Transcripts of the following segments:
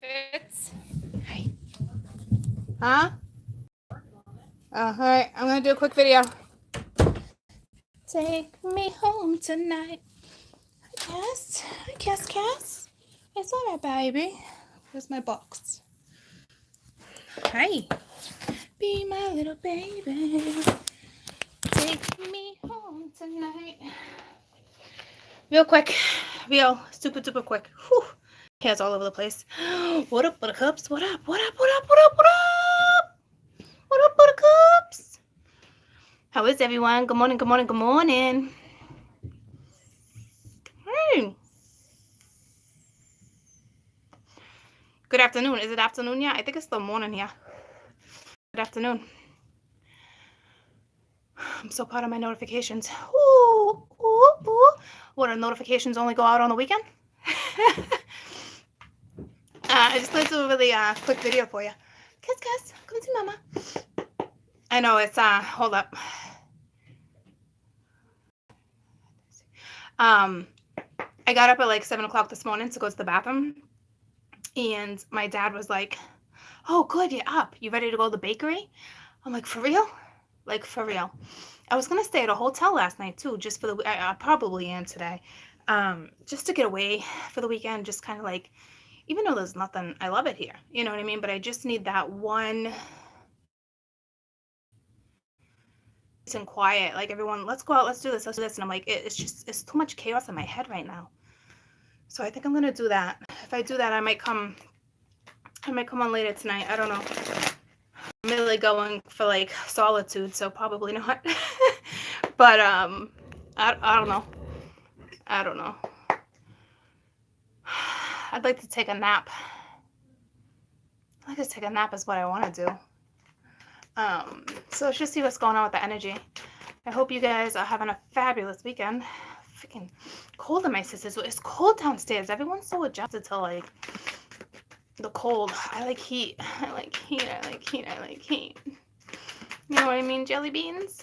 Fitz. Hi. Huh? Alright, I'm gonna do a quick video. Take me home tonight. Cass. It's alright, baby. Where's my box? Hi. Be my little baby. Take me home tonight. Real quick. Real super duper quick. Whew. Hair's all over the place. What up, buttercups? What up? What up, buttercups? How is everyone? Good morning. Hey. Good afternoon. Is it afternoon yet? I think it's still morning here. Good afternoon. I'm so proud of my notifications. Ooh. What, are notifications only go out on the weekend? I just wanted to do a really quick video for you. Kiss, come see mama. I know it's, hold up. I got up at like 7 o'clock this morning to go to the bathroom. And my dad was like, oh, good, you're up. You ready to go to the bakery? I'm like, for real? Like, for real. I was going to stay at a hotel last night, too, just for the... I probably am today. Just to get away for the weekend, just kind of like... Even though there's nothing... I love it here. You know what I mean? But I just need that one... and quiet. Like, everyone, let's go out, let's do this. And I'm like, it's too much chaos in my head right now. So I think I'm going to do that. If I do that, I might come on later tonight. I don't know. I'm really going for like solitude, so probably not. But I don't know. I'd like to take a nap. I'd like to take a nap is what I want to do. So let's just see what's going on with the energy. I hope you guys are having a fabulous weekend. Freaking cold in my sisters. It's cold downstairs. Everyone's so adjusted to like the cold. I like heat. I like heat. You know what I mean, jelly beans?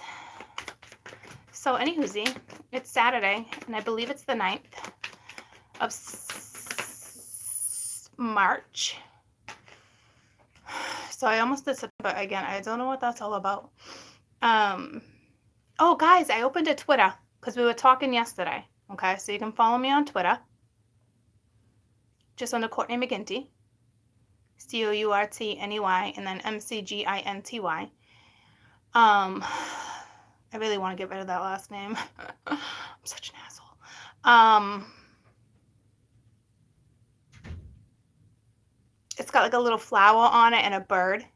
So anywhoosie, it's Saturday, and I believe it's the 9th of March. So I almost did September again. I don't know what that's all about. Oh, guys, I opened a Twitter because we were talking yesterday. Okay, so you can follow me on Twitter. Just under Courtney McGinty. COURTNEY and then MCGINTY. I really want to get rid of that last name. I'm such an asshole. It's got like a little flower on it and a bird.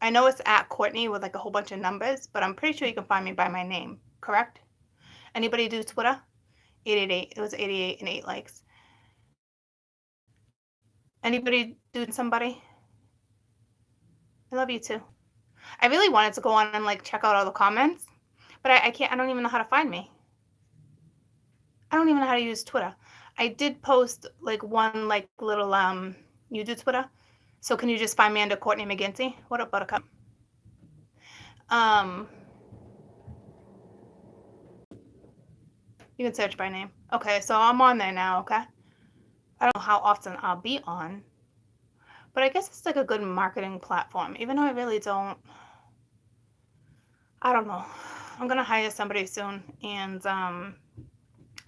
I know it's at Courtney with like a whole bunch of numbers, but I'm pretty sure you can find me by my name, correct? Anybody do Twitter? 888. It was 88 and 8 likes. Anybody do somebody? I love you too. I really wanted to go on and like check out all the comments, but I can't. I don't even know how to find me. I don't even know how to use Twitter. I did post like one like little you do Twitter? So can you just find me under Courtney McGinty? What up, buttercup? You can search by name. Okay, so I'm on there now, okay? I don't know how often I'll be on, but I guess it's like a good marketing platform, even though I really don't. I don't know. I'm gonna hire somebody soon, and I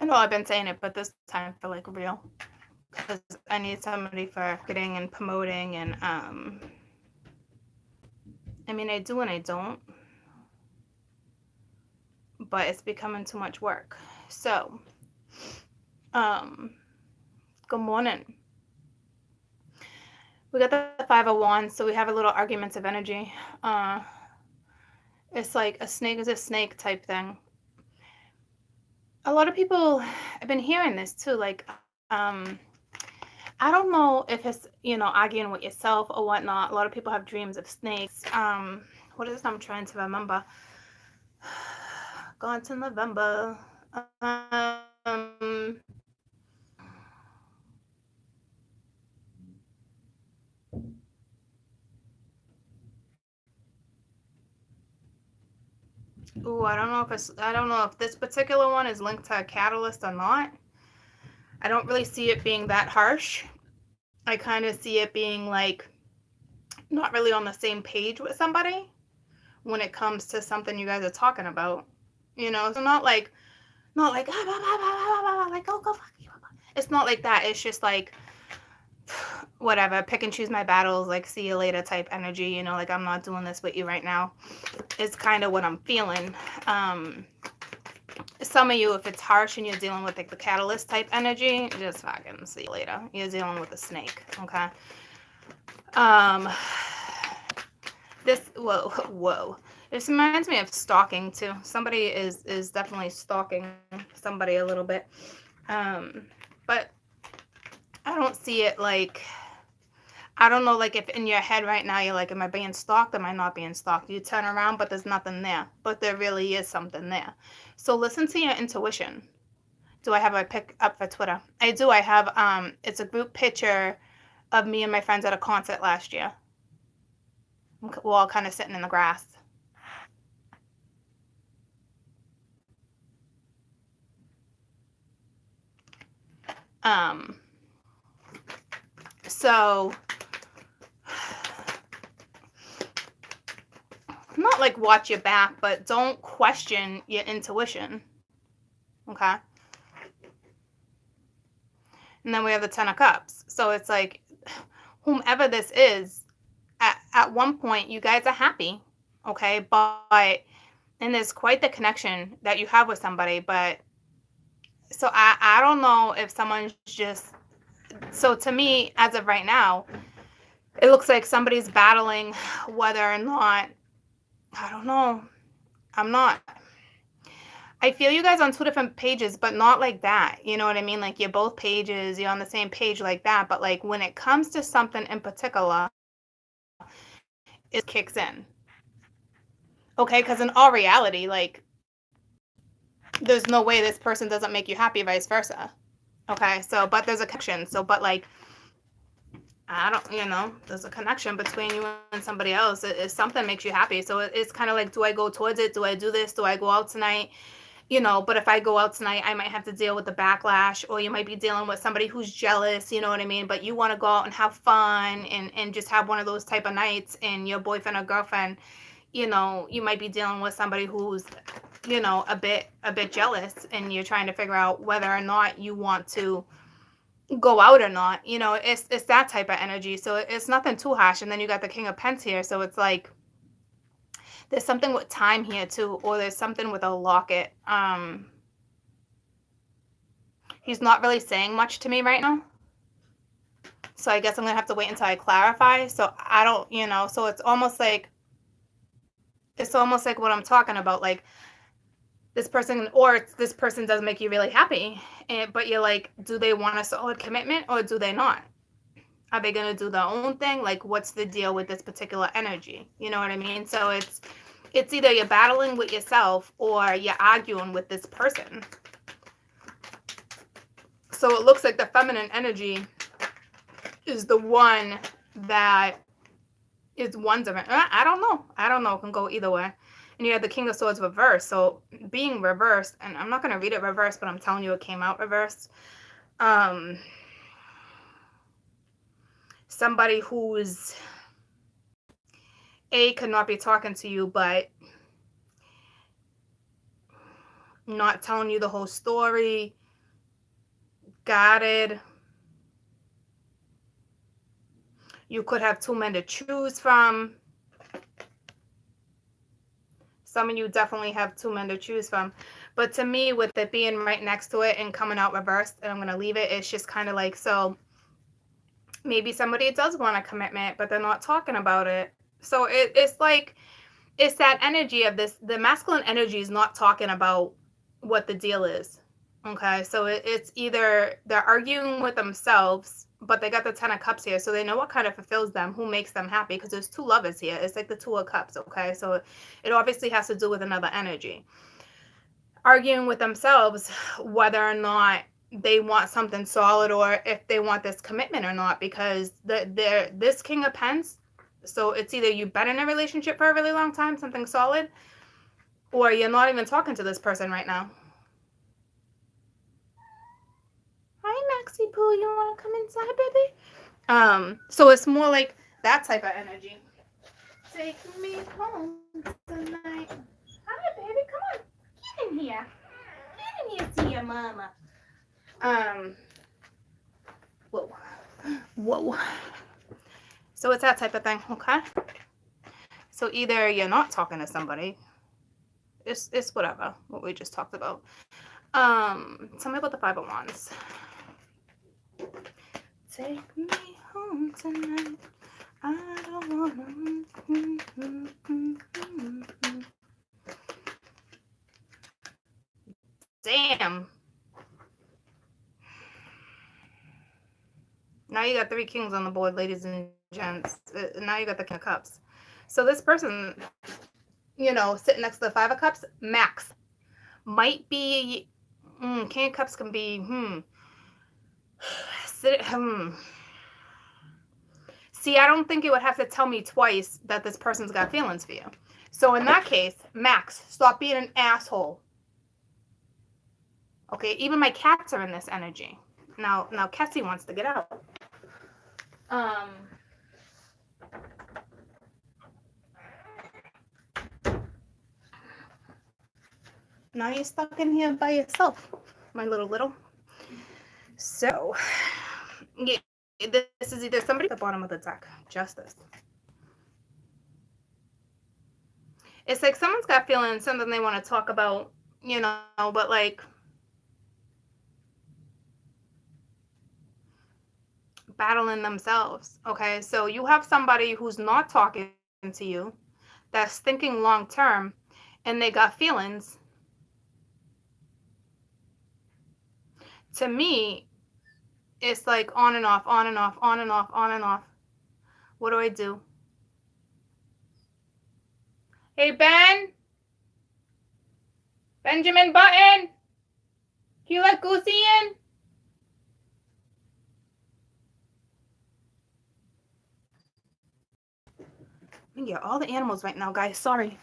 know I've been saying it, but this time for like real, because I need somebody for marketing and promoting, and I mean, I do and I don't, but it's becoming too much work. So, good morning. We got the 5 of Wands, so we have a little arguments of energy. It's like a snake is a snake type thing. A lot of people have been hearing this too, like, I don't know if it's, arguing with yourself or whatnot. A lot of people have dreams of snakes. What is it I'm trying to remember? Gone to November. Ooh, I don't know if this particular one is linked to a catalyst or not. I don't really see it being that harsh. I kind of see it being like not really on the same page with somebody when it comes to something you guys are talking about. So not like like oh go fuck you. It's not like that. It's just like whatever, pick and choose my battles, like see you later type energy, like I'm not doing this with you right now. It's kind of what I'm feeling. Some of you, if it's harsh and you're dealing with like the catalyst type energy, just fucking see you later. You're dealing with a snake, okay? Whoa. This reminds me of stalking too. Somebody is definitely stalking somebody a little bit. But I don't see it like, I don't know, like if in your head right now you're like, am I being stalked? Am I not being stalked? You turn around, but there's nothing there. But there really is something there. So listen to your intuition. Do I have a pick up for Twitter? I do. I have, it's a group picture of me and my friends at a concert last year. We're all kind of sitting in the grass. So not like watch your back, but don't question your intuition. Okay. And then we have the 10 of Cups. So it's like, whomever this is, at one point, you guys are happy. Okay. And there's quite the connection that you have with somebody. But so I don't know if someone's just, so to me, as of right now, it looks like somebody's battling whether or not, I don't know. I feel you guys on two different pages, but not like that. You know what I mean? Like you're both pages, you're on the same page like that. But like when it comes to something in particular, it kicks in. Okay, because in all reality, like there's no way this person doesn't make you happy, vice versa. Okay, so but there's a connection. So but like I don't, there's a connection between you and somebody else. If something makes you happy. So it's kind of like, do I go towards it? Do I do this? Do I go out tonight? But if I go out tonight, I might have to deal with the backlash, or you might be dealing with somebody who's jealous, you know what I mean? But you want to go out and have fun and just have one of those type of nights, and your boyfriend or girlfriend, you might be dealing with somebody who's, a bit jealous, and you're trying to figure out whether or not you want to go out or not. It's that type of energy. So it's nothing too harsh. And then you got the King of Pence here. So it's like, there's something with time here too, or there's something with a locket. He's not really saying much to me right now. So I guess I'm gonna have to wait until I clarify. So I don't, so it's almost like what I'm talking about. Like this person does make you really happy. But you're like, do they want a solid commitment or do they not? Are they going to do their own thing? Like, what's the deal with this particular energy? You know what I mean? So it's either you're battling with yourself or you're arguing with this person. So it looks like the feminine energy is the one that is wondering. I don't know. It can go either way. And you have the King of Swords reversed. So being reversed, and I'm not going to read it reversed, but I'm telling you it came out reversed. Somebody who's could not be talking to you, but not telling you the whole story, guarded. You could have two men to choose from. Some of you definitely have two men to choose from. But to me, with it being right next to it and coming out reversed, and I'm going to leave it, it's just kind of like, so maybe somebody does want a commitment, but they're not talking about it. So it's like, it's that energy of this, the masculine energy is not talking about what the deal is. Okay, so it's either they're arguing with themselves, but they got the 10 of Cups here, so they know what kind of fulfills them, who makes them happy, because there's two lovers here. It's like the 2 of Cups, okay? So it obviously has to do with another energy. Arguing with themselves whether or not they want something solid or if they want this commitment or not, because this King of Pence, so it's either you've been in a relationship for a really long time, something solid, or you're not even talking to this person right now. Hi, Maxie Poo. You want to come inside, baby? So it's more like that type of energy. Take me home tonight. Hi, baby, come on. Get in here. Get in here, see your mama. Whoa. Whoa. So it's that type of thing, okay? So either you're not talking to somebody, it's whatever, what we just talked about. Tell me about the 5 of Wands. Take me home tonight. I don't wanna. Damn. Now you got 3 kings on the board, ladies and gents. Now you got the King of Cups. So this person, sitting next to the 5 of Cups, Max, might be, King of Cups can be, See, I don't think it would have to tell me twice that this person's got feelings for you. So in that case, Max, stop being an asshole. Okay, even my cats are in this energy. Now Cassie wants to get out. Now you're stuck in here by yourself, my little. So, yeah, this is either somebody at the bottom of the deck, Justice. It's like someone's got feelings, something they want to talk about, but like battling themselves. Okay, so you have somebody who's not talking to you, that's thinking long term, and they got feelings. To me, it's like on and off, on and off, on and off, on and off. What do I do? Hey, Benjamin Button, can you let Goosey in? Yeah, all the animals right now, guys. Sorry.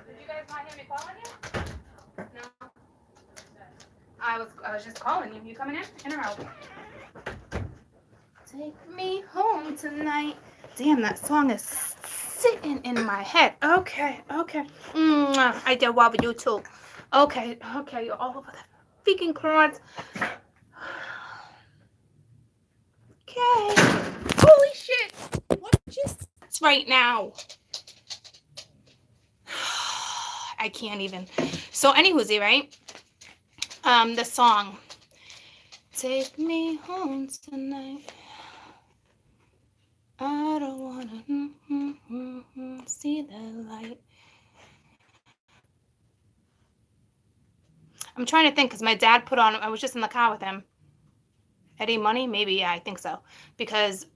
Did you guys not hear me calling you? No. I was just calling you. You coming in or out? Take me home tonight. Damn, that song is sitting in my head. Okay. I did well with you too. Okay, you're all over the freaking cards. Okay. Holy shit. What just right now? I can't even. So anywhoosie, right? The song. Take me home tonight. I don't wanna see the light. I'm trying to think because my dad put on. I was just in the car with him. Eddie Money, maybe, yeah, I think so, because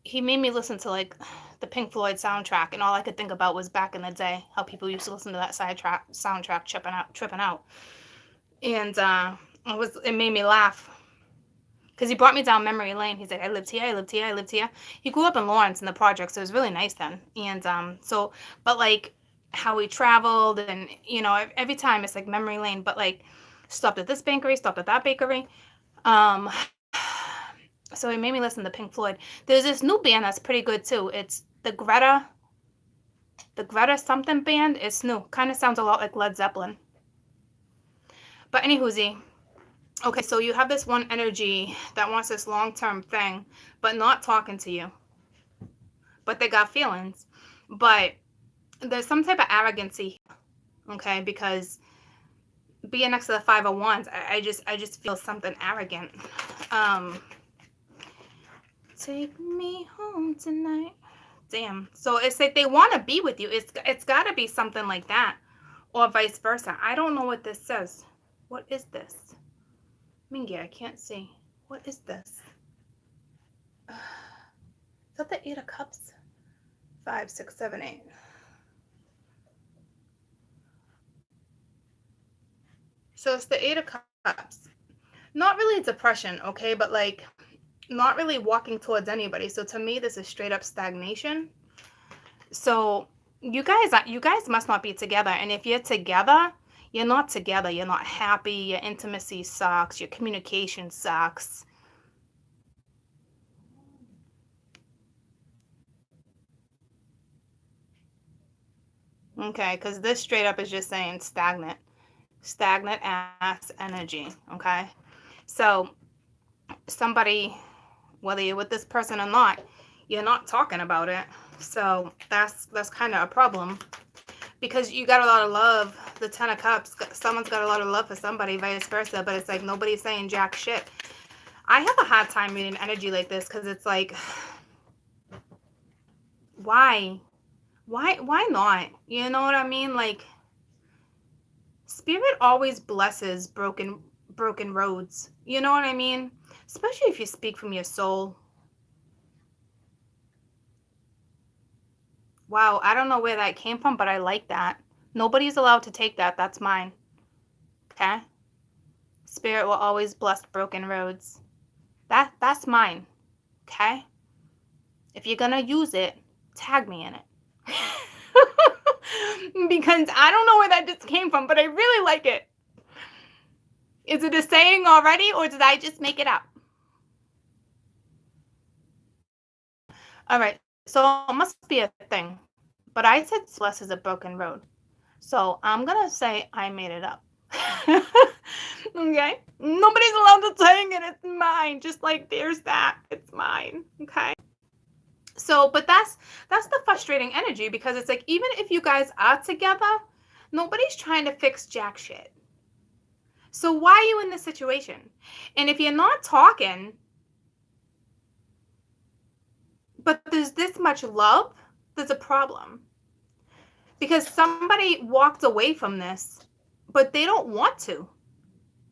he made me listen to like the Pink Floyd soundtrack, and all I could think about was back in the day how people used to listen to that soundtrack, tripping out, and it made me laugh. Because he brought me down memory lane. He's like, I lived here. He grew up in Lawrence in the projects, so it was really nice then. And but like how we traveled, and every time it's like memory lane. But like stopped at this bakery, stopped at that bakery. So he made me listen to Pink Floyd. There's this new band that's pretty good too. It's the Greta something band. It's new. Kind of sounds a lot like Led Zeppelin. But anywhoosie. Okay, so you have this one energy that wants this long-term thing, but not talking to you. But they got feelings. But there's some type of arrogancy, okay? Because being next to the 5 of Wands, I just feel something arrogant. Take me home tonight. Damn. So it's like they want to be with you. It's got to be something like that, or vice versa. I don't know what this says. What is this? Mingy, I can't see. What is this? Is that the 8 of Cups? 5, 6, 7, 8. So it's the 8 of Cups. Not really depression, okay? But like not really walking towards anybody. So to me, this is straight up stagnation. So you guys must not be together. And if you're together, you're not together. You're not happy. Your intimacy sucks. Your communication sucks. Okay, because this straight up is just saying stagnant ass energy. Okay, so somebody, whether you're with this person or not, you're not talking about it. So that's kind of a problem, because you got a lot of love. The Ten of Cups, someone's got a lot of love for somebody, vice versa, but it's like nobody's saying jack shit. I have a hard time reading energy like this, because it's like, why not? You know what I mean? Like, spirit always blesses broken roads. You know what I mean? Especially if you speak from your soul. Wow, I don't know where that came from, but I like that. Nobody's allowed to take that. That's mine. Okay? Spirit will always bless broken roads. That's mine. Okay? If you're gonna use it, tag me in it. Because I don't know where that just came from, but I really like it. Is it a saying already, or did I just make it up? All right, so it must be a thing. But I said bless is a broken road. So I'm gonna say I made it up. Okay? Nobody's allowed to take it. It's mine. Just like there's that. It's mine. Okay? So, but that's the frustrating energy, because it's like, even if you guys are together, nobody's trying to fix jack shit. So why are you in this situation? And if you're not talking, but there's this much love, there's a problem. Because somebody walked away from this, but they don't want to.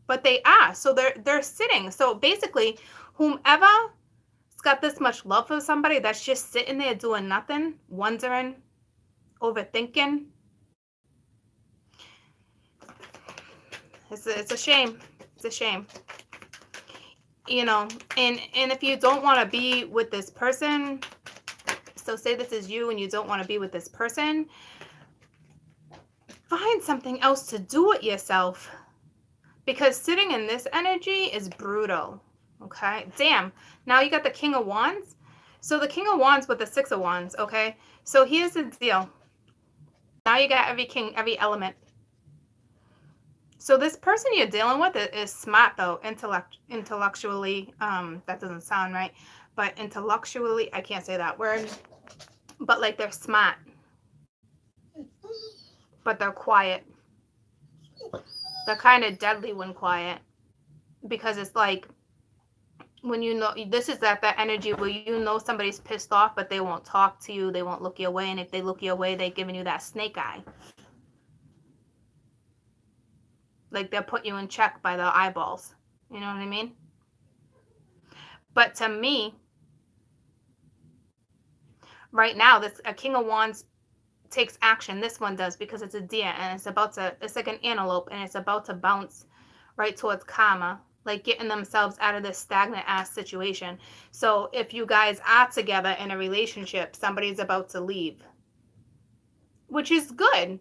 But they are. So they're sitting. So basically, whomever's got this much love for somebody that's just sitting there doing nothing, wondering, overthinking, it's a shame. It's a shame. You know, and if you don't want to be with this person, so say this is you and you don't want to be with this person, find something else to do with yourself, because sitting in this energy is brutal. Okay, damn. Now you got the King of Wands. So the King of Wands with the Six of Wands. Okay, so here's the deal. Now you got every element. So this person you're dealing with is smart, though, intellectually. That doesn't sound right, but intellectually, I can't say that word. But like, they're smart, but they're quiet. They're kind of deadly when quiet, because it's like, when you know, this is that energy where you know somebody's pissed off, but they won't talk to you, they won't look your way, and if they look your way, they're giving you that snake eye. Like, they'll put you in check by their eyeballs. You know what I mean? But to me, right now, a King of Wands takes action. This one does, because it's a deer, and it's like an antelope, and it's about to bounce right towards karma, like getting themselves out of this stagnant ass situation. So if you guys are together in a relationship, somebody's about to leave, which is good.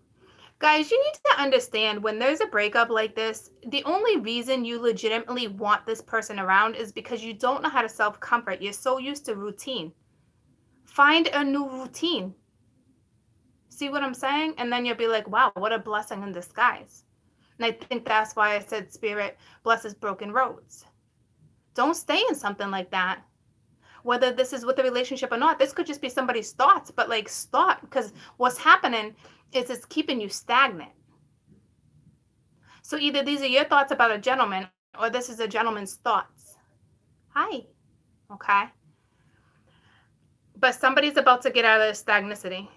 Guys, you need to understand, when there's a breakup like this, the only reason you legitimately want this person around is because you don't know how to self-comfort. You're so used to routine. Find a new routine. See what I'm saying? And then you'll be like, wow, what a blessing in disguise. And I think that's why I said spirit blesses broken roads. Don't stay in something like that. Whether this is with a relationship or not, this could just be somebody's thoughts, but like, stop, because what's happening is it's keeping you stagnant. So either these are your thoughts about a gentleman, or this is a gentleman's thoughts. Hi. Okay. But somebody's about to get out of this stagnicity.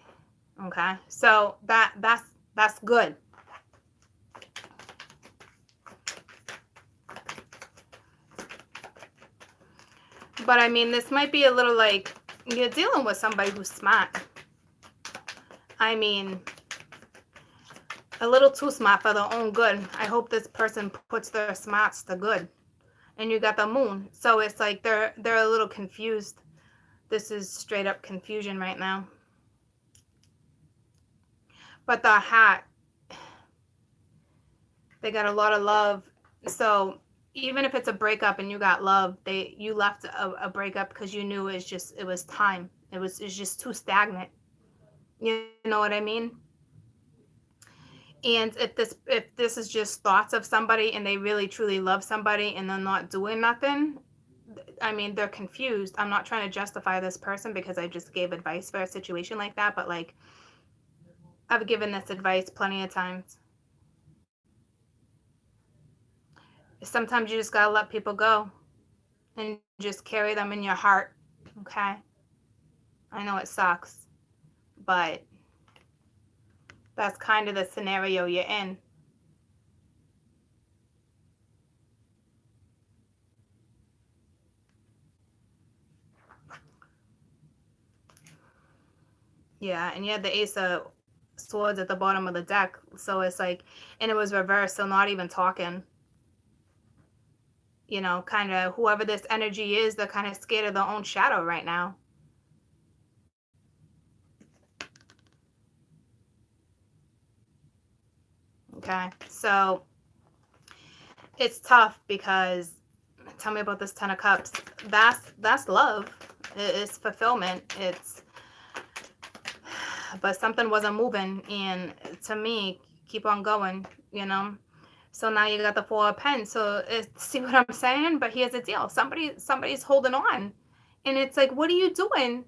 Okay. So that's good. But I mean, this might be a little like, you're dealing with somebody who's smart. I mean, a little too smart for their own good. I hope this person puts their smarts to good. And you got the moon. So it's like they're a little confused. This is straight up confusion right now. But the hat, they got a lot of love. So even if it's a breakup and you got love, you left a breakup because you knew it was time. It's just too stagnant. You know what I mean? And if this is just thoughts of somebody and they really truly love somebody and they're not doing nothing, I mean, they're confused. I'm not trying to justify this person because I just gave advice for a situation like that, but like I've given this advice plenty of times. Sometimes you just gotta let people go and just carry them in your heart. Okay? I know it sucks, but that's kind of the scenario you're in. Yeah, and you had the Ace of Swords at the bottom of the deck, so it's like, and it was reversed, so not even talking. You know, kind of whoever this energy is, they're kind of scared of their own shadow right now. Okay, so it's tough because tell me about this Ten of Cups. That's love. It's fulfillment. But something wasn't moving, and to me, keep on going. You know. So now you got the Four of Pens. So see what I'm saying? But here's the deal: somebody's holding on, and it's like, what are you doing?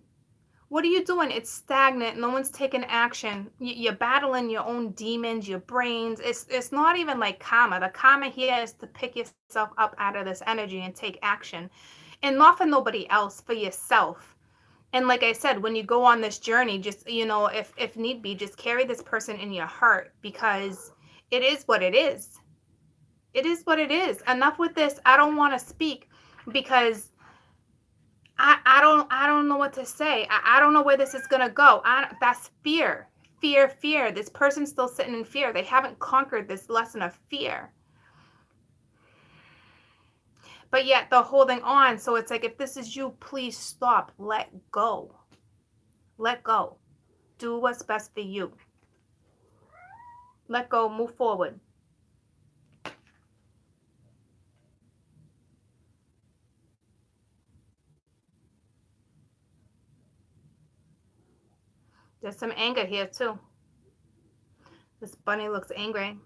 What are you doing? It's stagnant. No one's taking action. You're battling your own demons, your brains. It's not even like karma. The karma here is to pick yourself up out of this energy and take action. And not for nobody else, for yourself. And like I said, when you go on this journey, just, you know, if need be, just carry this person in your heart because it is what it is. It is what it is. Enough with this. I don't want to speak because I don't know what to say. I don't know where this is gonna go. That's fear. Fear. This person's still sitting in fear. They haven't conquered this lesson of fear. But yet they're holding on. So it's like, if this is you, please stop. Let go. Let go. Do what's best for you. Let go. Move forward. There's some anger here too. This bunny looks angry.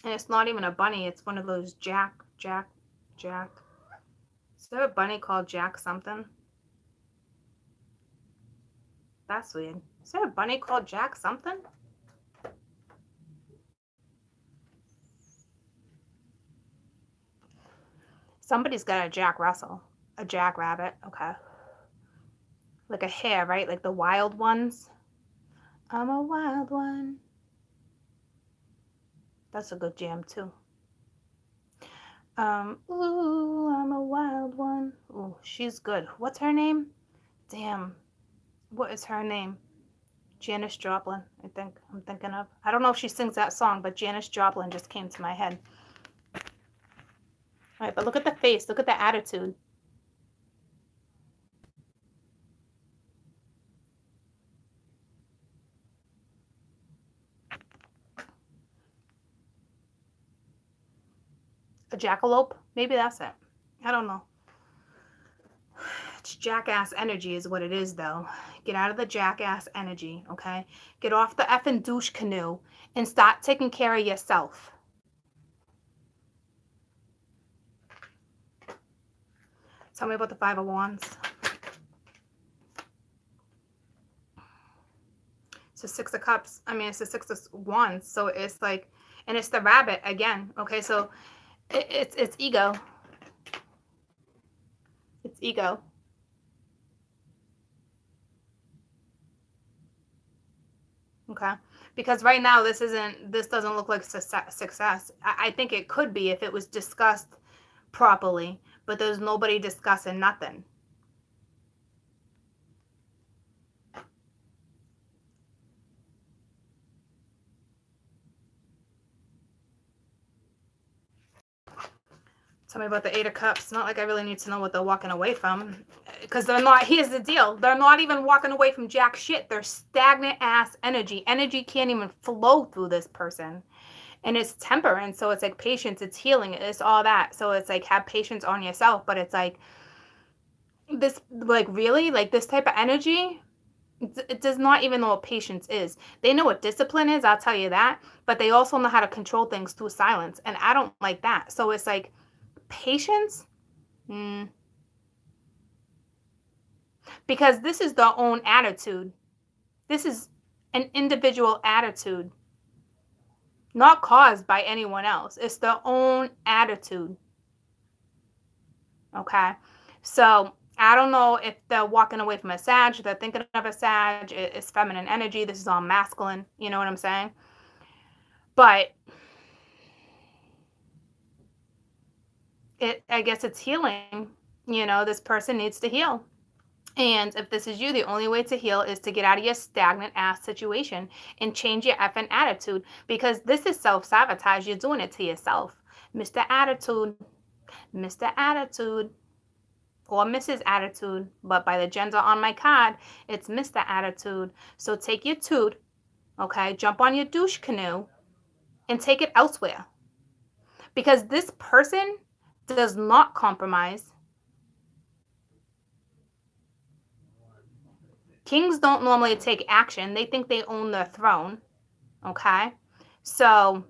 And it's not even a bunny. It's one of those Jack. Is there a bunny called Jack something? That's weird. Is there a bunny called Jack something? Somebody's got a Jack Russell. A Jack Rabbit. Okay. Like a hare, right? Like the wild ones. I'm a wild one. That's a good jam too. Ooh, I'm a wild one. Ooh, she's good. What's her name? Damn. What is her name? Janis Joplin, I think I'm thinking of. I don't know if she sings that song, but Janis Joplin just came to my head. All right, but look at the face. Look at the attitude. A jackalope? Maybe that's it. I don't know. It's jackass energy is what it is, though. Get out of the jackass energy, okay? Get off the effing douche canoe and start taking care of yourself. Tell me about the Five of Wands. It's the Six of Cups. I mean, it's the Six of Wands. So it's like, and it's the rabbit again. Okay, so it's ego. It's ego. Okay, because right now this doesn't look like success. I think it could be if it was discussed properly, but there's nobody discussing nothing. Tell me about the Eight of Cups. Not like I really need to know what they're walking away from. because they're not, here's the deal, they're not even walking away from jack shit. They're stagnant ass energy. Energy can't even flow through this person. And it's temperance, so it's like patience, it's healing, it's all that. So it's like, have patience on yourself. But it's like, this, like, really, like, this type of energy, it does not even know what patience is. They know what discipline is, I'll tell you that, but they also know how to control things through silence, and I don't like that. So it's like, patience, because this is their own attitude. This is an individual attitude, not caused by anyone else. It's their own attitude. Okay, so I don't know if they're walking away from a Sag, they're thinking of a Sag, it's feminine energy, this is all masculine, you know what I'm saying? But I guess it's healing. This person needs to heal. And if this is you, the only way to heal is to get out of your stagnant ass situation and change your effing attitude, because this is self-sabotage. You're doing it to yourself. Mr. Attitude, Mr. Attitude, or Mrs. Attitude, but by the gender on my card, it's Mr. Attitude. So take your toot, okay, jump on your douche canoe and take it elsewhere. Because this person does not compromise. Kings don't normally take action. They think they own their throne, okay? So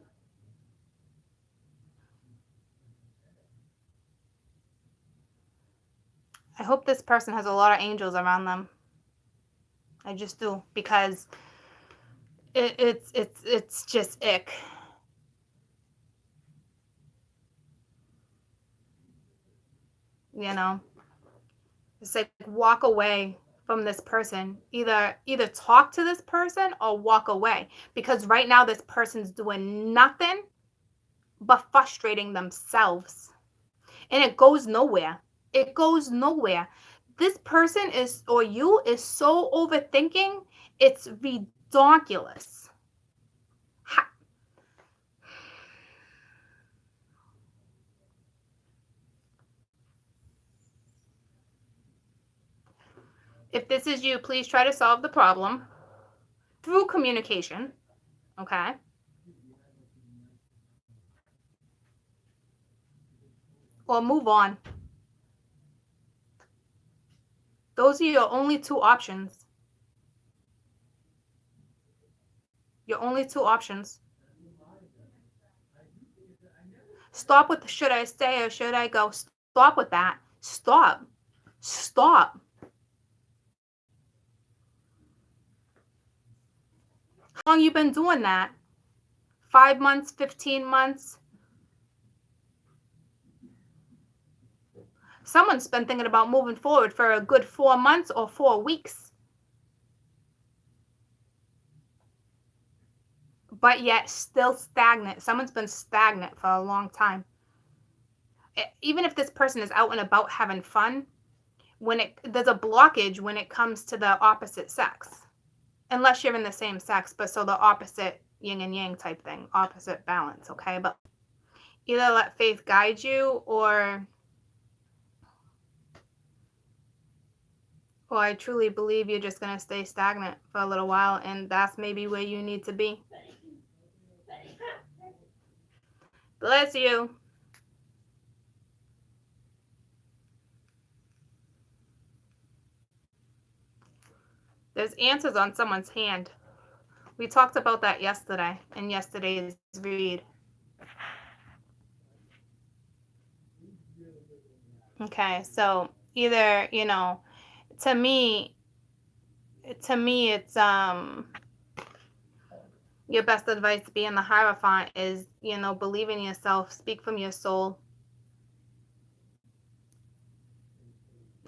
I hope this person has a lot of angels around them. I just do, because it's just ick. It's like, walk away from this person. Either talk to this person or walk away, because right now this person's doing nothing but frustrating themselves, and it goes nowhere. It goes nowhere. This person is, or you, is so overthinking, it's ridiculous. If this is you, please try to solve the problem through communication, okay? Or move on. Those are your only two options. Your only two options. Stop with the should I stay or should I go. Stop with that. Stop. Stop. How long you been doing that? 5 months, 15 months? Someone's been thinking about moving forward for a good 4 months or 4 weeks. But yet still stagnant. Someone's been stagnant for a long time. Even if this person is out and about having fun, there's a blockage when it comes to the opposite sex. Unless you're in the same sex, but so the opposite yin and yang type thing, opposite balance, okay? But either let faith guide you, or I truly believe you're just going to stay stagnant for a little while, and that's maybe where you need to be. Bless you. There's answers on someone's hand. We talked about that yesterday in yesterday's read. Okay, so either, to me it's your best advice to be in the Hierophant is, believe in yourself, speak from your soul.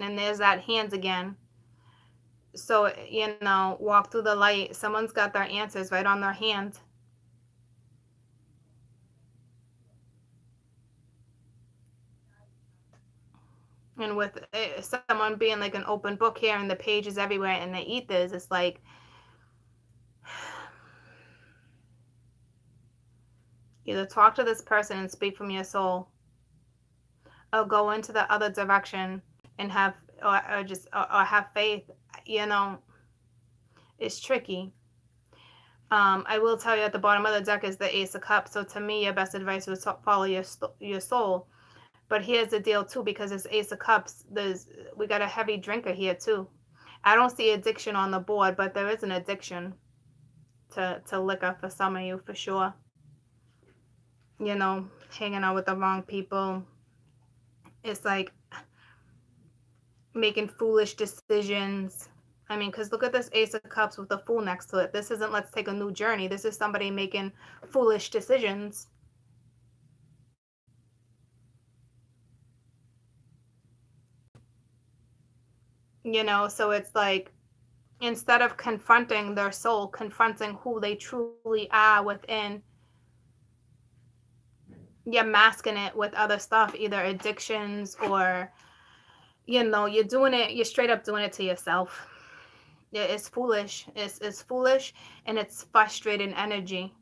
And there's that hands again. So, walk through the light. Someone's got their answers right on their hand. And with someone being like an open book here and the pages everywhere and the ethers, it's like, either talk to this person and speak from your soul, or go into the other direction and have or have faith, you know, it's tricky. I will tell you at the bottom of the deck is the Ace of Cups. So to me, your best advice was to follow your soul. But here's the deal too, because it's Ace of Cups. We got a heavy drinker here too. I don't see addiction on the board, but there is an addiction to liquor for some of you for sure. You know, hanging out with the wrong people. It's like making foolish decisions. I mean, because look at this Ace of Cups with the Fool next to it. This isn't let's take a new journey. This is somebody making foolish decisions. You know, so it's like instead of confronting their soul, confronting who they truly are within, you're masking it with other stuff, either addictions or, you know, you're straight up doing it to yourself. It's foolish. It's foolish, and it's frustrating energy.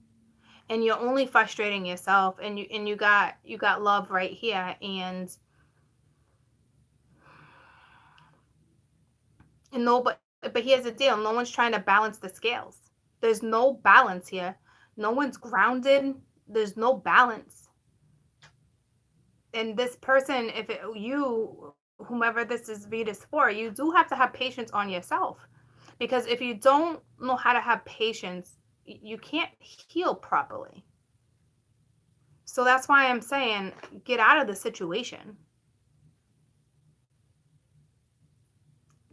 And you're only frustrating yourself, and you got love right here. And no, but here's the deal, no one's trying to balance the scales. There's no balance here. No one's grounded. There's no balance. And this person, whomever this is Venus for, you do have to have patience on yourself. Because if you don't know how to have patience, you can't heal properly. So that's why I'm saying get out of the situation.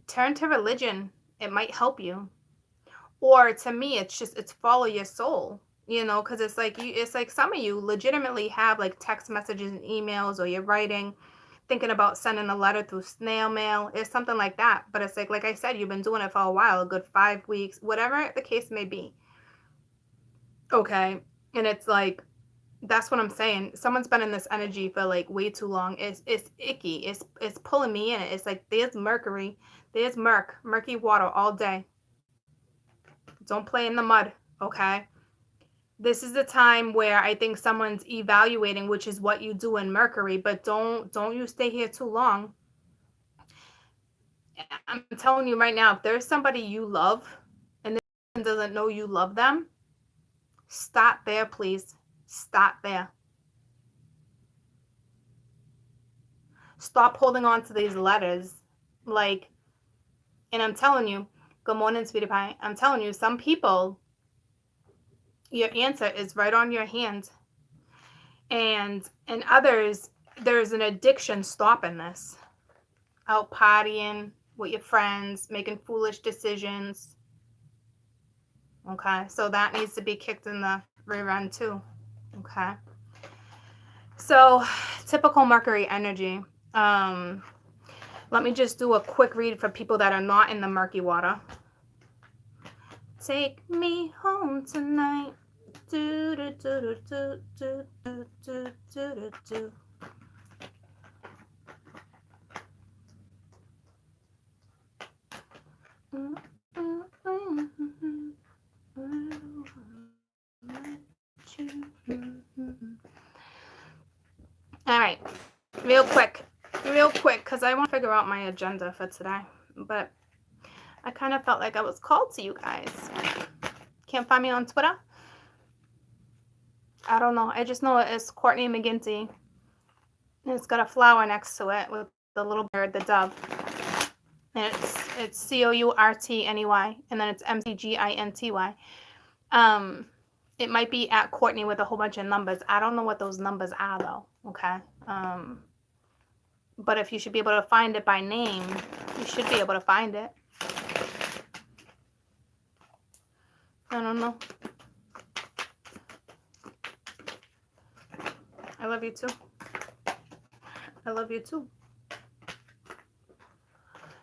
Turn to religion. It might help you. Or to me, it's follow your soul. You know, because it's like some of you legitimately have like text messages and emails, or you're writing, thinking about sending a letter through snail mail. It's something like that. But it's like I said, you've been doing it for a while, a good 5 weeks, whatever the case may be. Okay. And it's like, that's what I'm saying. Someone's been in this energy for like way too long. It's icky. It's pulling me in. It's like there's mercury, there's murky water all day. Don't play in the mud, okay? This is the time where I think someone's evaluating, which is what you do in Mercury, but don't you stay here too long. I'm telling you right now, if there's somebody you love and this person doesn't know you love them, stop there, please. Stop there. Stop holding on to these letters. Like, and I'm telling you, good morning, sweetie pie. I'm telling you, some people, your answer is right on your hand. And others, there's an addiction stopping this. Out partying with your friends, making foolish decisions. Okay, so that needs to be kicked in the rear end too. Okay. So, typical Mercury energy. Let me just do a quick read for people that are not in the murky water. Take me home tonight. Do, do, do, do, do, do, do, do, do. All right, real quick, because I want to figure out my agenda for today, but I kind of felt like I was called to you guys. Can't find me on Twitter? I don't know. I just know it's Courtney McGinty. And it's got a flower next to it with the little bird, the dove. And it's COURTNEY, and then it's MCGINTY. It might be at Courtney with a whole bunch of numbers. I don't know what those numbers are though. Okay. But if you should be able to find it by name, you should be able to find it. I don't know. I love you too. I love you too.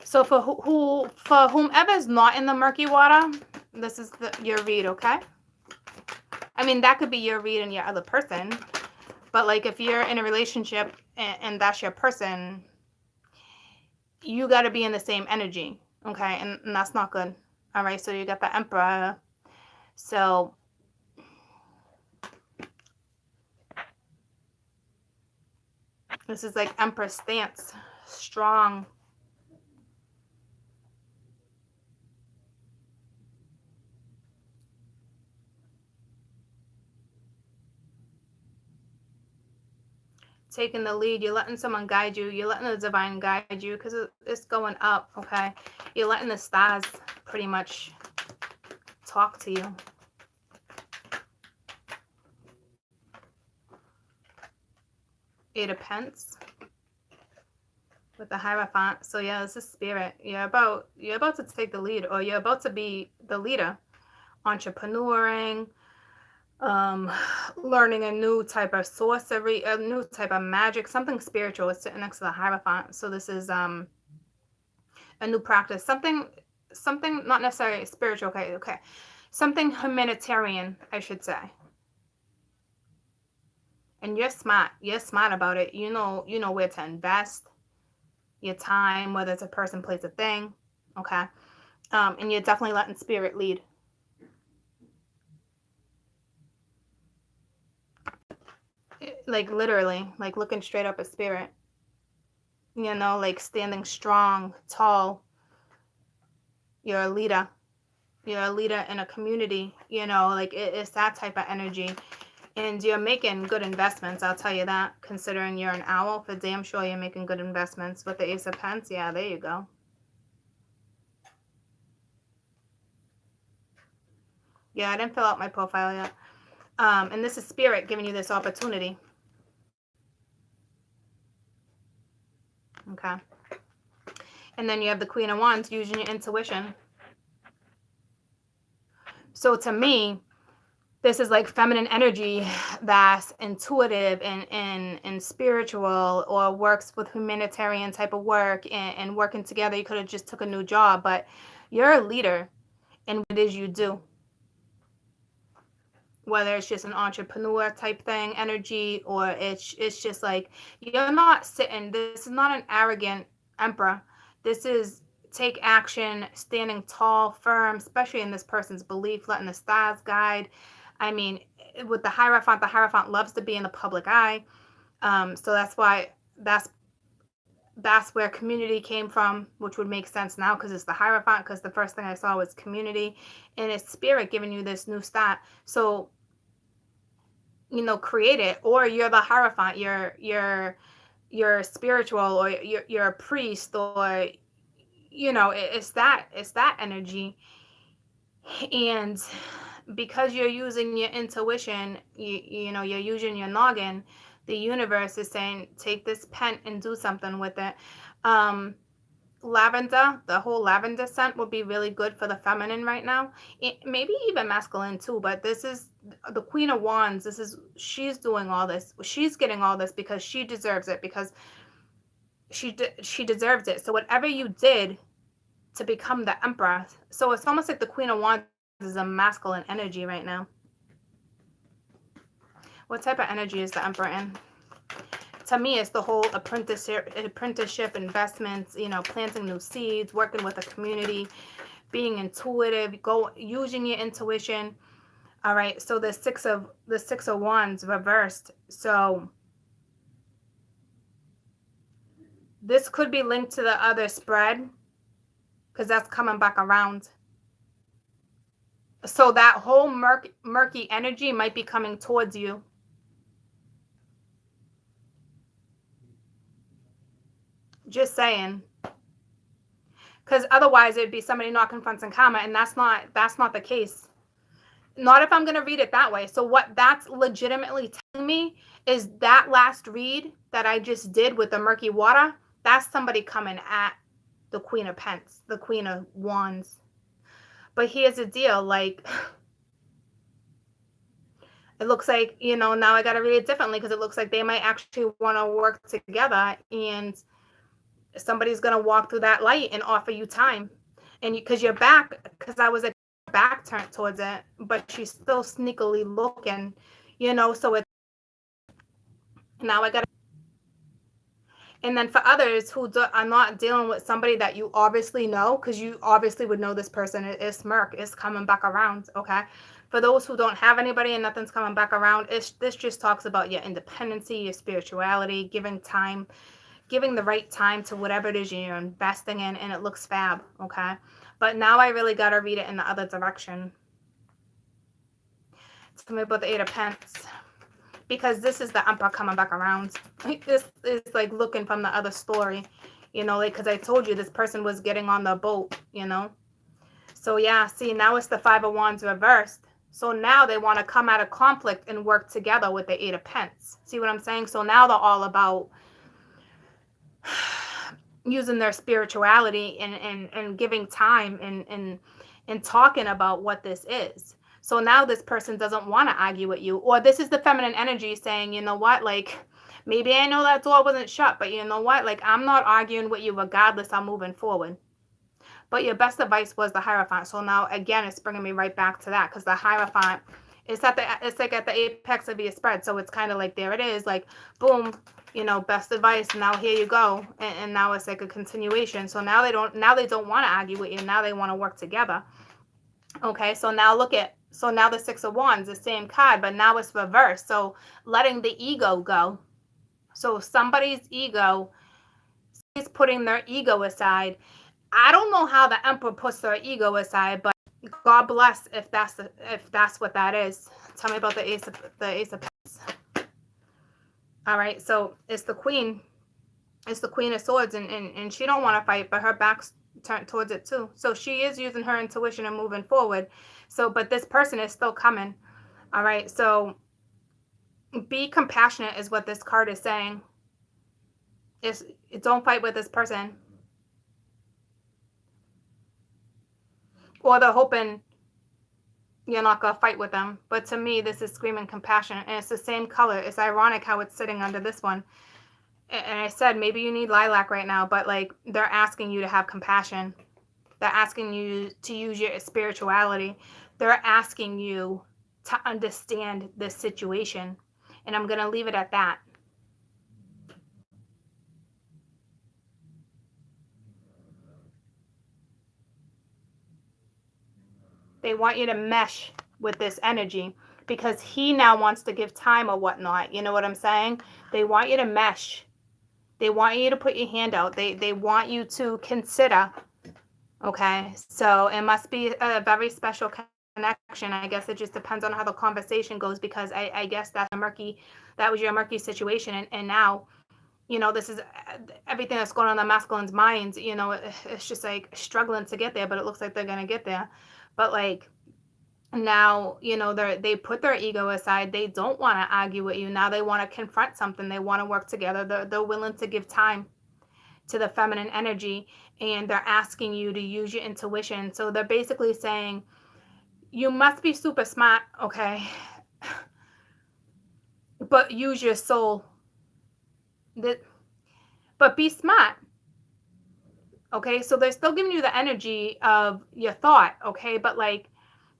So for whomever's not in the murky water, this is your read, okay? I mean, that could be your read and your other person. But like if you're in a relationship and that's your person, you got to be in the same energy, okay? And that's not good. All right, so you got the Emperor. So this is like Empress stance, strong, taking the lead. You're letting someone guide you. You're letting the divine guide you because it's going up, okay? You're letting the stars pretty much talk to you. Eight of Pence with the Hierophant. So yeah, this is spirit. You're about to take the lead, or you're about to be the leader. Entrepreneuring, learning a new type of sorcery, a new type of magic, something spiritual is sitting next to the Hierophant. So this is a new practice, something not necessarily spiritual, okay, something humanitarian, I should say. And you're smart about it. You know where to invest your time, whether it's a person, place, a thing, okay? And you're definitely letting spirit lead. Like literally, like looking straight up at spirit. You know, like standing strong, tall. You're a leader. You're a leader in a community. You know, like it's that type of energy. And you're making good investments, I'll tell you that. Considering you're an owl, for damn sure you're making good investments. With the Ace of Pence, yeah, there you go. Yeah, I didn't fill out my profile yet. And this is spirit giving you this opportunity. Okay. And then you have the Queen of Wands using your intuition. So to me, this is like feminine energy that's intuitive and spiritual, or works with humanitarian type of work and working together. You could have just took a new job, but you're a leader in what it is you do. Whether it's just an entrepreneur type thing, energy, or it's just like you're not sitting. This is not an arrogant emperor. This is take action, standing tall, firm, especially in this person's belief, letting the stars guide. I mean, with the Hierophant loves to be in the public eye. So that's why that's where community came from, which would make sense now because it's the Hierophant, because the first thing I saw was community, and it's spirit giving you this new start. So, you know, create it, or you're the Hierophant, you're spiritual, or you're a priest, or you know, it's that energy. And because you're using your intuition, you know, you're using your noggin, the universe is saying, take this pen and do something with it. Lavender, the whole lavender scent would be really good for the feminine right now. Maybe even masculine too, but this is the Queen of Wands. She's doing all this. She's getting all this because she deserves it, because she deserves it. So whatever you did to become the Emperor, so it's almost like the Queen of Wands is a masculine energy right now. What type of energy is the Emperor in? To me, it's the whole apprenticeship, investments, you know, planting new seeds, working with a community, being intuitive, using your intuition. All right, so the six of Wands reversed. So this could be linked to the other spread, because that's coming back around. So that whole murky energy might be coming towards you. Just saying. Because otherwise it'd be somebody knocking fronts and karma, and that's not the case. Not if I'm going to read it that way. So what that's legitimately telling me is that last read that I just did with the murky water, that's somebody coming at the Queen of Pence, the Queen of Wands. But here's the deal, like, it looks like, you know, now I got to read it differently, because it looks like they might actually want to work together, and somebody's going to walk through that light and offer you time. And because you're back, because I was back turned towards it, but she's still sneakily looking, you know, so it's now I got to. And then for others who are not dealing with somebody that you obviously know, because you obviously would know this person is smirk, is coming back around, okay? For those who don't have anybody and nothing's coming back around, this just talks about your independency, your spirituality, giving the right time to whatever it is you're investing in, and it looks fab, okay? But now I really got to read it in the other direction. Tell me about the Eight of Pence. because this is the Emperor coming back around. This is like looking from the other story, you know, like, because I told you this person was getting on the boat, you know. So yeah, see, now it's the Five of Wands reversed. So now they want to come out of conflict and work together with the Eight of Pence. See what I'm saying? So now they're all about using their spirituality and giving time and talking about what this is. So now this person doesn't want to argue with you. Or this is the feminine energy saying, you know what, like, maybe I know that door wasn't shut, but you know what, like, I'm not arguing with you regardless, I'm moving forward. But your best advice was the Hierophant. So now, again, it's bringing me right back to that, because the Hierophant, it's like at the apex of your spread. So it's kind of like, there it is, like, boom, you know, best advice. Now here you go. And now it's like a continuation. So now they don't want to argue with you. Now they want to work together. Okay, so now now the Six of Wands, the same card, but now it's reversed. So letting the ego go. So somebody's ego is putting their ego aside. I don't know how the Emperor puts their ego aside, but God bless if that's what that is. Tell me about the Ace of Pentacles. All right, so it's the Queen. It's the Queen of Swords, and she don't want to fight, but her back's turned towards it too. So she is using her intuition and moving forward. So, but this person is still coming. All right, so be compassionate is what this card is saying. Don't fight with this person. Or they're hoping you're not going to fight with them. But to me, this is screaming compassion. And it's the same color. It's ironic how it's sitting under this one. And I said, maybe you need lilac right now. But like, they're asking you to have compassion. They're asking you to use your spirituality. They're asking you to understand this situation. And I'm going to leave it at that. They want you to mesh with this energy because he now wants to give time or whatnot. You know what I'm saying? They want you to mesh. They want you to put your hand out. They want you to consider. Okay, so it must be a very special connection. I guess it just depends on how the conversation goes, because I guess that was your murky situation. And now, you know, this is everything that's going on in the masculine's minds. You know, it's just like struggling to get there, but it looks like they're going to get there. But like, now, you know, they put their ego aside. They don't want to argue with you. Now they want to confront something. They want to work together. They're willing to give time to the feminine energy, and they're asking you to use your intuition. So they're basically saying, you must be super smart, okay, but use your soul. But be smart. Okay, so they're still giving you the energy of your thought, okay, but like,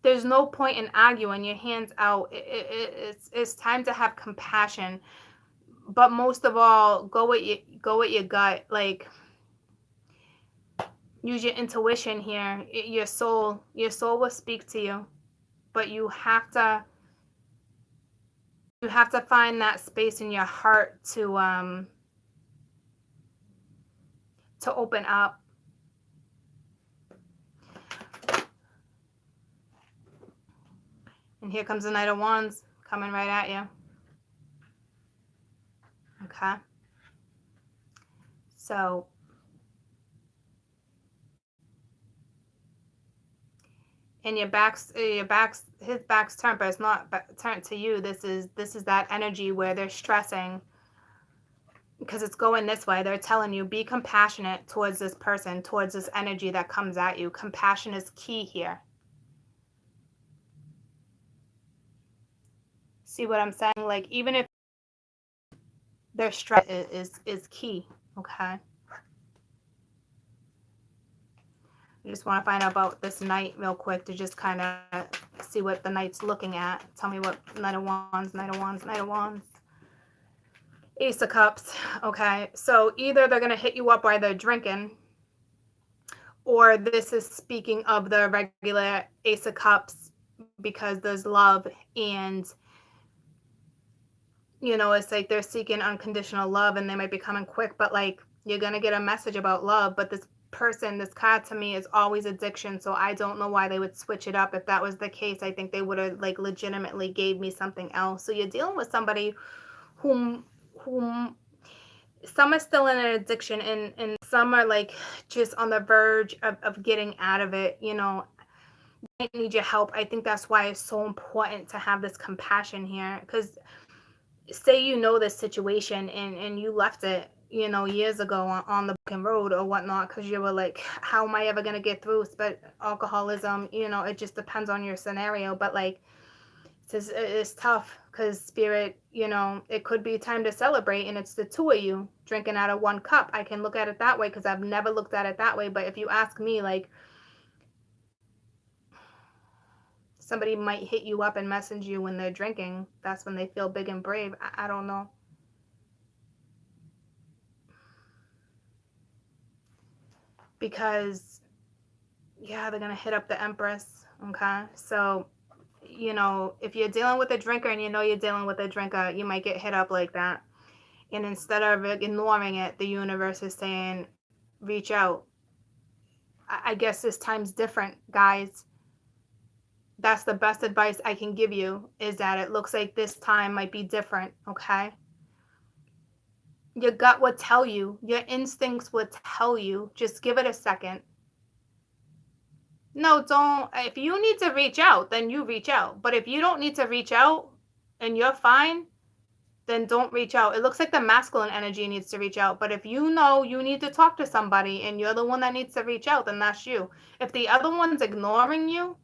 there's no point in arguing. Your hands out. It's time to have compassion, but most of all, go with your gut. Like, use your intuition here. Your soul will speak to you, but you have to find that space in your heart to open up. And here comes the Knight of Wands coming right at you. Okay. So and his back's turned, but it's not turned to you. This is that energy where they're stressing because it's going this way. They're telling you, be compassionate towards this person, towards this energy that comes at you. Compassion is key here. See what I'm saying? Like, even if their stress is key, okay? I just want to find out about this Knight real quick to just kind of see what the Knight's looking at. Tell me what Knight of Wands, Knight of Wands, Knight of Wands. Ace of Cups. Okay, so either they're going to hit you up while they're drinking, or this is speaking of the regular Ace of Cups because there's love, and you know, it's like they're seeking unconditional love and they might be coming quick, but like, you're going to get a message about love, but this person, this card to me is always addiction, so I don't know why they would switch it up. If that was the case, I think they would have like legitimately gave me something else. So you're dealing with somebody whom some are still in an addiction, and some are like just on the verge of getting out of it. I need your help. I think that's why it's so important to have this compassion here, because say this situation and you left it years ago on the broken road or whatnot, because you were like, how am I ever going to get through? But alcoholism, it just depends on your scenario, but like it's tough, because spirit, it could be time to celebrate, and it's the two of you drinking out of one cup. I can look at it that way, because I've never looked at it that way. But if you ask me, like, somebody might hit you up and message you when they're drinking. That's when they feel big and brave. I don't know. Because yeah, they're gonna hit up the Empress. Okay, so if you're dealing with a drinker and you're dealing with a drinker, you might get hit up like that. And instead of ignoring it, the universe is saying, reach out. I guess this time's different, guys. That's the best advice I can give you, is that it looks like this time might be different. Okay, your gut would tell you, your instincts would tell you, just give it a second. No, don't. If you need to reach out, then you reach out. But if you don't need to reach out and you're fine, then don't reach out. It looks like the masculine energy needs to reach out. But if you know you need to talk to somebody and you're the one that needs to reach out, then that's you. If the other one's ignoring you,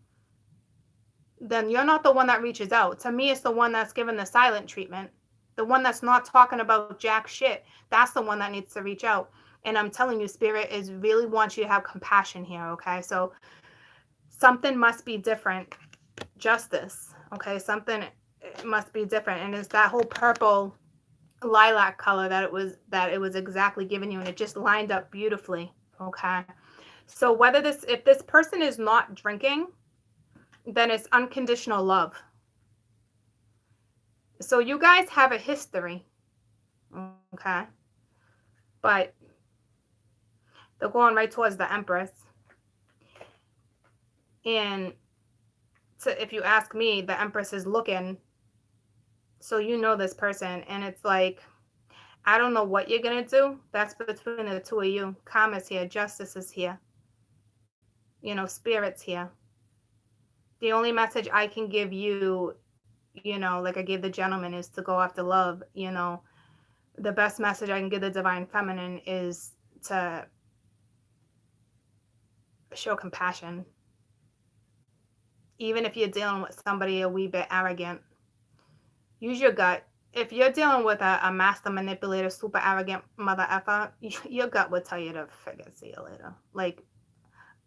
then you're not the one that reaches out. To me, it's the one that's given the silent treatment. The one that's not talking about jack shit. That's the one that needs to reach out. And I'm telling you, Spirit is really wants you to have compassion here, okay? So something must be different. Justice, okay? Something must be different. And it's that whole purple lilac color that it was exactly giving you, and it just lined up beautifully, okay? So if this person is not drinking, then it's unconditional love. So you guys have a history, okay? But they're going right towards the Empress. And so if you ask me, the Empress is looking. So this person, and it's like, I don't know what you're going to do. That's between the two of you. Karma's here. Justice is here. Spirit's here. The only message I can give you, like I gave the gentleman, is to go after love. The best message I can give the Divine Feminine is to show compassion. Even if you're dealing with somebody a wee bit arrogant, use your gut. If you're dealing with a master manipulator, super arrogant mother effer, your gut will tell you to figure, see you later. Like,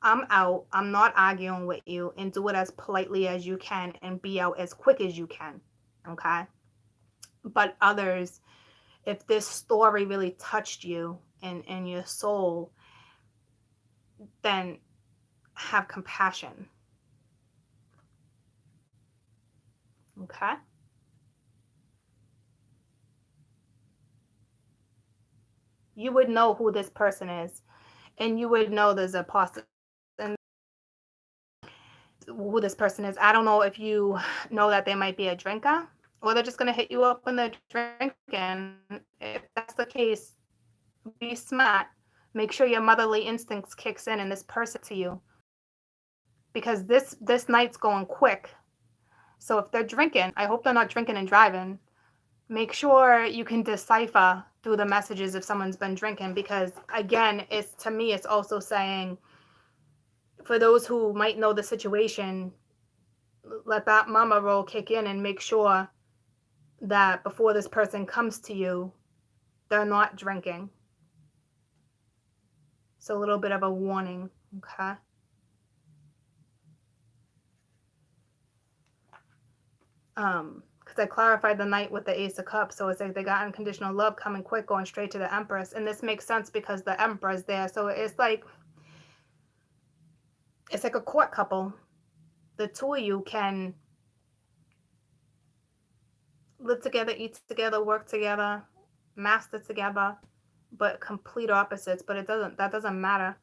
I'm out. I'm not arguing with you, and do it as politely as you can and be out as quick as you can. Okay? But others, if this story really touched you and your soul, then have compassion. Okay? You would know who this person is, and you would know there's a possibility who this person is. I don't know if you know that they might be a drinker, or they're just going to hit you up when they're drinking. If that's the case, be smart. Make sure your motherly instincts kicks in and this person to you, because this night's going quick. So if they're drinking, I hope they're not drinking and driving. Make sure you can decipher through the messages if someone's been drinking, because again, to me, it's also saying, for those who might know the situation, let that mama roll kick in and make sure that before this person comes to you, they're not drinking. So a little bit of a warning, okay? Because I clarified the night with the Ace of Cups, so it's like they got unconditional love coming quick, going straight to the Empress. And this makes sense because the Emperor's there. So it's like a court couple. The two of you can live together, eat together, work together, master together, but complete opposites. But that doesn't matter.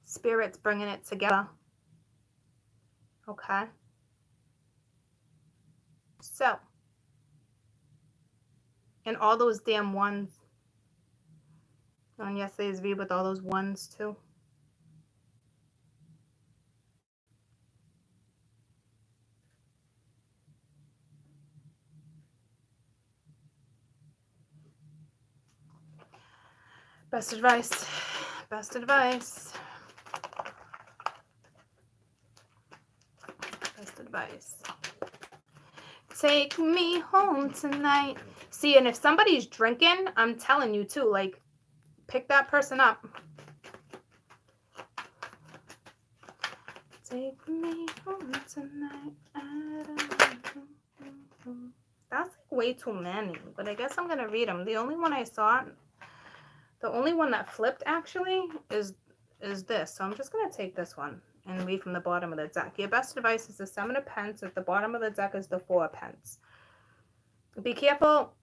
Spirit's bringing it together. Okay. So, and all those damn ones on yesterday's view with all those ones too. Best advice. Best advice. Best advice. Take me home tonight. See, and if somebody's drinking, I'm telling you too, like, pick that person up. Take me home tonight. That's like way too many, but I guess I'm gonna read them. The only one I saw, the only one that flipped actually is this. So I'm just gonna take this one and read from the bottom of the deck. Your best advice is the 7 of Pence. At the bottom of the deck is the 4 of Pence. Be careful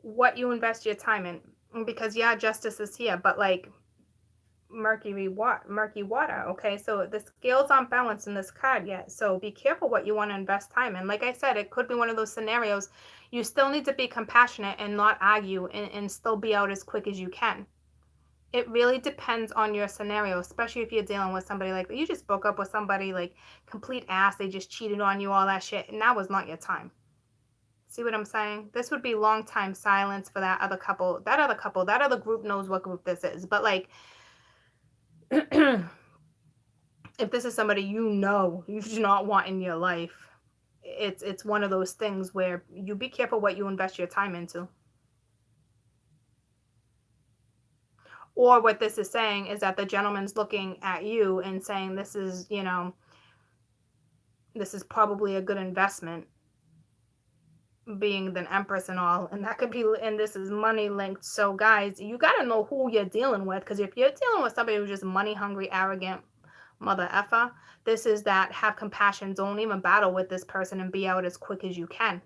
what you invest your time in, because yeah, justice is here, but like murky water. Okay, so the scales aren't balanced in this card yet, so be careful what you want to invest time in. Like I said, it could be one of those scenarios you still need to be compassionate and not argue, and still be out as quick as you can. It really depends on your scenario, especially if you're dealing with somebody like you just broke up with somebody like complete ass, they just cheated on you, all that shit, and that was not your time. See what I'm saying? This would be long time silence for that other couple. That other group knows what group this is. But like, if this is somebody you do not want in your life, it's one of those things where you be careful what you invest your time into. Or what this is saying is that the gentleman's looking at you and saying, this is, this is probably a good investment, being the Empress and all, and that could be, and this is money linked. So guys, you got to know who you're dealing with, because if you're dealing with somebody who's just money hungry, arrogant mother effer, this is that have compassion. Don't even battle with this person and be out as quick as you can,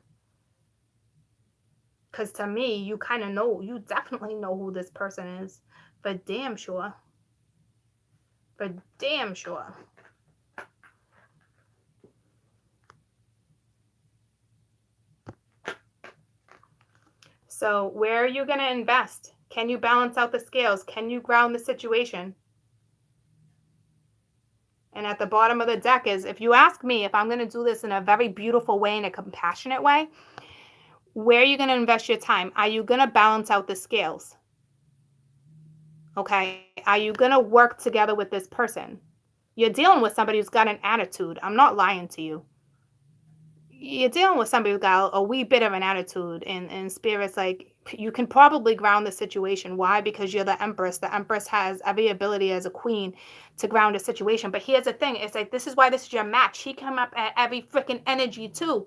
because to me, you kind of know, you definitely know who this person is, for damn sure. For damn sure. So where are you going to invest? Can you balance out the scales? Can you ground the situation? And at the bottom of the deck is, if you ask me if I'm going to do this in a very beautiful way, in a compassionate way, where are you going to invest your time? Are you going to balance out the scales? Okay. Are you going to work together with this person? You're dealing with somebody who's got an attitude. I'm not lying to you. You're dealing with somebody who's got a wee bit of an attitude, and Spirit's like, you can probably ground the situation. Why? Because you're the Empress. The Empress has every ability as a queen to ground a situation. But here's the thing. It's like, this is why this is your match. He come up at every freaking energy too.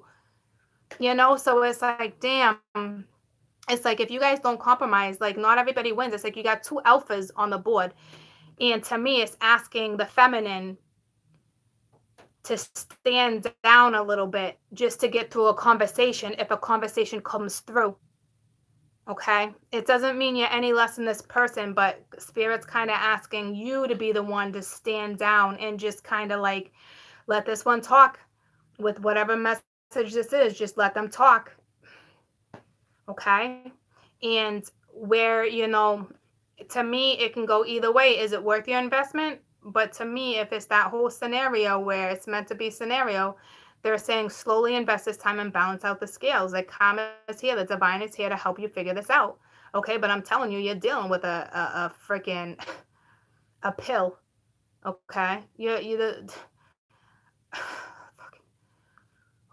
So it's like, damn. It's like, if you guys don't compromise, like, not everybody wins. It's like you got 2 alphas on the board. And to me, it's asking the feminine to stand down a little bit just to get through a conversation, if a conversation comes through. Okay, it doesn't mean you're any less than this person, but Spirit's kind of asking you to be the one to stand down and just kind of like let this one talk with whatever message this is. Just let them talk. Okay, and where, to me, it can go either way. Is it worth your investment? But to me, if it's that whole scenario where it's meant to be scenario, they're saying slowly invest this time and balance out the scales. Like, karma is here, the divine is here to help you figure this out. Okay, but I'm telling you, you're dealing with a freaking a pill. Okay, you're the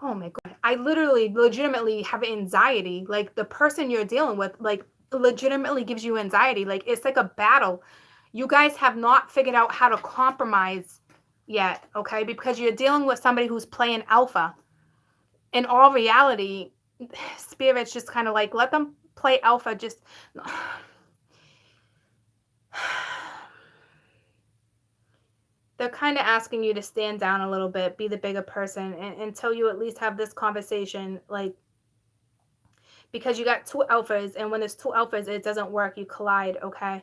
oh my god, I legitimately have anxiety. Like, the person you're dealing with, like, legitimately gives you anxiety. Like, it's like a battle. You guys have not figured out how to compromise yet, okay? Because you're dealing with somebody who's playing alpha. In all reality, Spirit's just kind of like, let them play alpha. Just they're kind of asking you to stand down a little bit, be the bigger person, until you at least have this conversation, like, because you got 2 alphas, and when there's 2 alphas, it doesn't work. You collide, okay?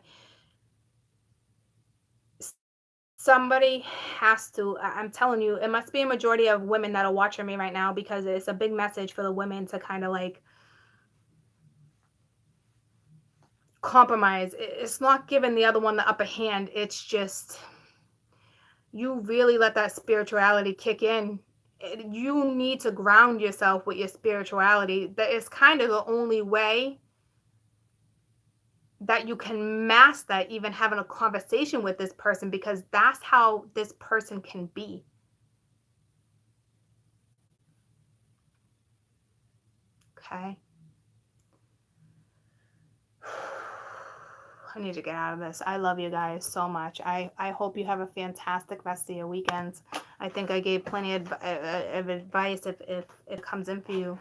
Somebody has to, I'm telling you, it must be a majority of women that are watching me right now, because it's a big message for the women to kind of like compromise. It's not giving the other one the upper hand. It's just, you really let that spirituality kick in. You need to ground yourself with your spirituality. That is kind of the only way that you can master even having a conversation with this person, because that's how this person can be. Okay. I need to get out of this. I love you guys so much. I hope you have a fantastic rest of your weekends. I think I gave plenty of advice. If it comes in for you,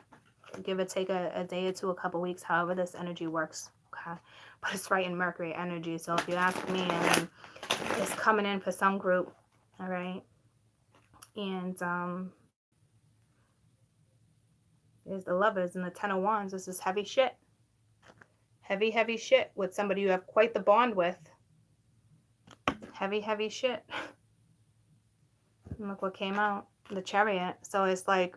give it, take a day or two, a couple weeks, however this energy works. Okay. But it's right in Mercury energy. So if you ask me, I mean, it's coming in for some group. All right. And there's the Lovers and the Ten of Wands. This is heavy shit. Heavy, heavy shit with somebody you have quite the bond with. Heavy, heavy shit. And look what came out. The Chariot. So it's like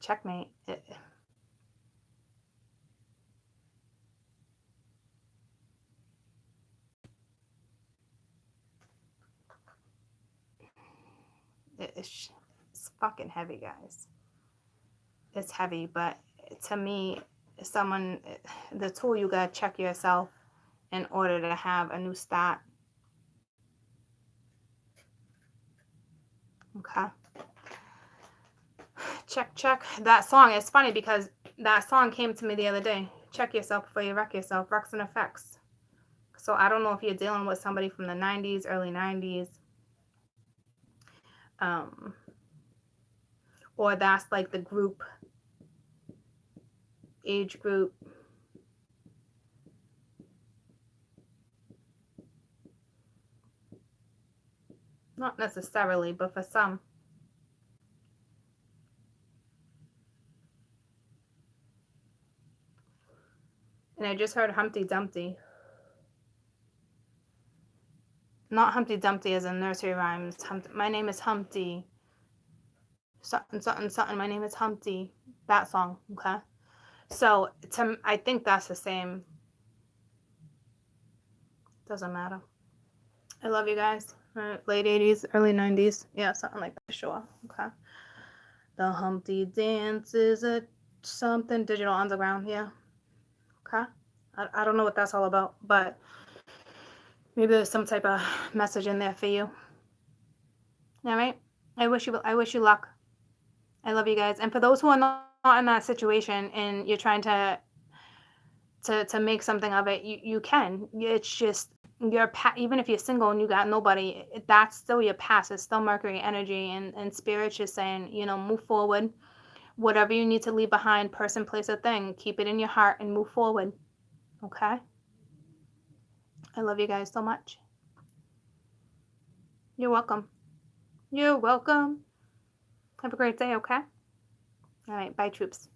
checkmate. It's fucking heavy, guys. It's heavy, but to me, the tool, you gotta check yourself in order to have a new start. Okay. Check. That song is funny because that song came to me the other day. Check yourself before you wreck yourself. Recs and effects. So I don't know if you're dealing with somebody from the 90s, early 90s. Or that's like the group, age group. Not necessarily, but for some. And I just heard Humpty Dumpty. Not Humpty Dumpty as in nursery rhymes. My name is Humpty. Something, something, something. My name is Humpty. That song, okay? So I think that's the same. Doesn't matter. I love you guys. Late 80s, early 90s. Yeah, something like that. Sure. Okay. The Humpty Dance is something Digital Underground. Yeah. Okay. I don't know what that's all about, but maybe there's some type of message in there for you. All right. I wish you luck. I love you guys. And for those who are not in that situation and you're trying to make something of it, you can. It's just even if you're single and you got nobody, that's still your past. It's still Mercury energy, and spirit just saying, move forward. Whatever you need to leave behind, person, place, or thing, keep it in your heart and move forward. Okay? I love you guys so much. You're welcome. You're welcome. Have a great day, okay? All right, bye, troops.